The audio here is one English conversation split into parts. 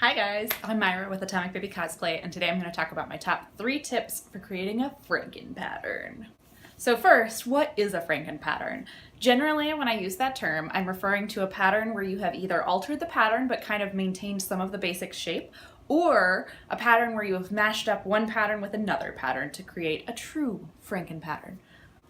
Hi guys, I'm Myra with Atomic Baby Cosplay, and today I'm going to talk about my top 3 tips for creating a Franken pattern. So first, what is a Franken pattern? Generally, when I use that term, I'm referring to a pattern where you have either altered the pattern but kind of maintained some of the basic shape, or a pattern where you have mashed up one pattern with another pattern to create a true Franken pattern.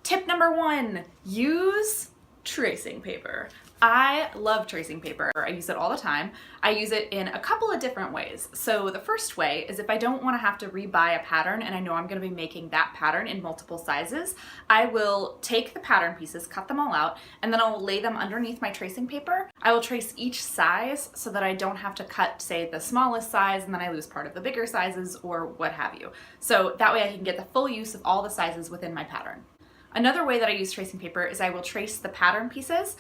Tip number 1, use tracing paper. I love tracing paper. I use it all the time. I use it in a couple of different ways. So the first way is if I don't want to have to rebuy a pattern and I know I'm going to be making that pattern in multiple sizes, I will take the pattern pieces, cut them all out, and then I'll lay them underneath my tracing paper. I will trace each size so that I don't have to cut, say, the smallest size and then I lose part of the bigger sizes or what have you. So that way I can get the full use of all the sizes within my pattern. Another way that I use tracing paper is I will trace the pattern pieces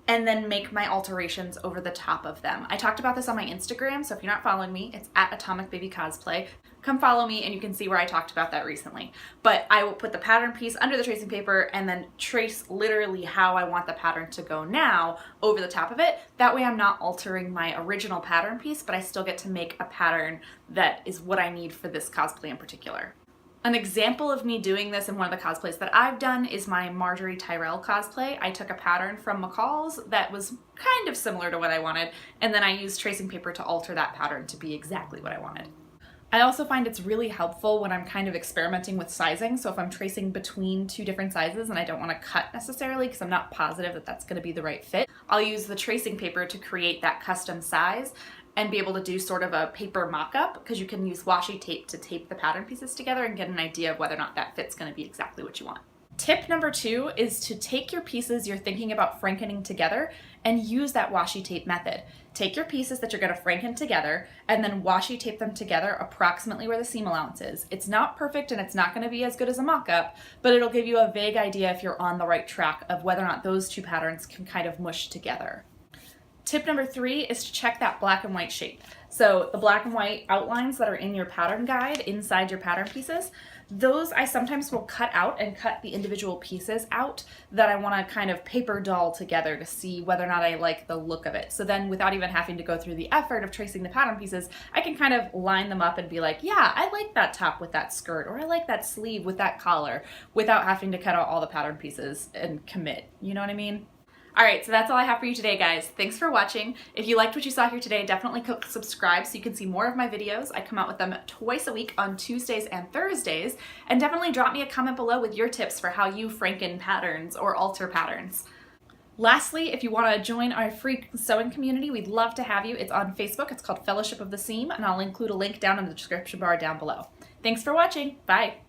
and then make my alterations over the top of them. I talked about this on my Instagram, so if you're not following me, it's at Atomic Baby Cosplay. Come follow me and you can see where I talked about that recently. But I will put the pattern piece under the tracing paper and then trace literally how I want the pattern to go now over the top of it. That way I'm not altering my original pattern piece, but I still get to make a pattern that is what I need for this cosplay in particular. An example of me doing this in one of the cosplays that I've done is my Marjorie Tyrell cosplay. I took a pattern from McCall's that was kind of similar to what I wanted, and then I used tracing paper to alter that pattern to be exactly what I wanted. I also find it's really helpful when I'm kind of experimenting with sizing. So if I'm tracing between 2 different sizes and I don't want to cut necessarily because I'm not positive that that's going to be the right fit, I'll use the tracing paper to create that custom size and be able to do sort of a paper mock-up, because you can use washi tape to tape the pattern pieces together and get an idea of whether or not that fit's going to be exactly what you want. Tip number 2 is to take your pieces you're thinking about frankening together and use that washi tape method. Take your pieces that you're going to franken together and then washi tape them together approximately where the seam allowance is. It's not perfect and it's not going to be as good as a mock-up, but it'll give you a vague idea if you're on the right track of whether or not those 2 patterns can kind of mush together. Tip number 3 is to check that black and white shape. So the black and white outlines that are in your pattern guide inside your pattern pieces, those I sometimes will cut out and cut the individual pieces out that I want to kind of paper doll together to see whether or not I like the look of it. So then without even having to go through the effort of tracing the pattern pieces, I can kind of line them up and be like, yeah, I like that top with that skirt, or I like that sleeve with that collar, without having to cut out all the pattern pieces and commit. You know what I mean? Alright, so that's all I have for you today, guys. Thanks for watching. If you liked what you saw here today, definitely click subscribe so you can see more of my videos. I come out with them twice a week on Tuesdays and Thursdays. And definitely drop me a comment below with your tips for how you franken patterns or alter patterns. Lastly, if you want to join our free sewing community, we'd love to have you. It's on Facebook. It's called Fellowship of the Seam, and I'll include a link down in the description bar down below. Thanks for watching. Bye!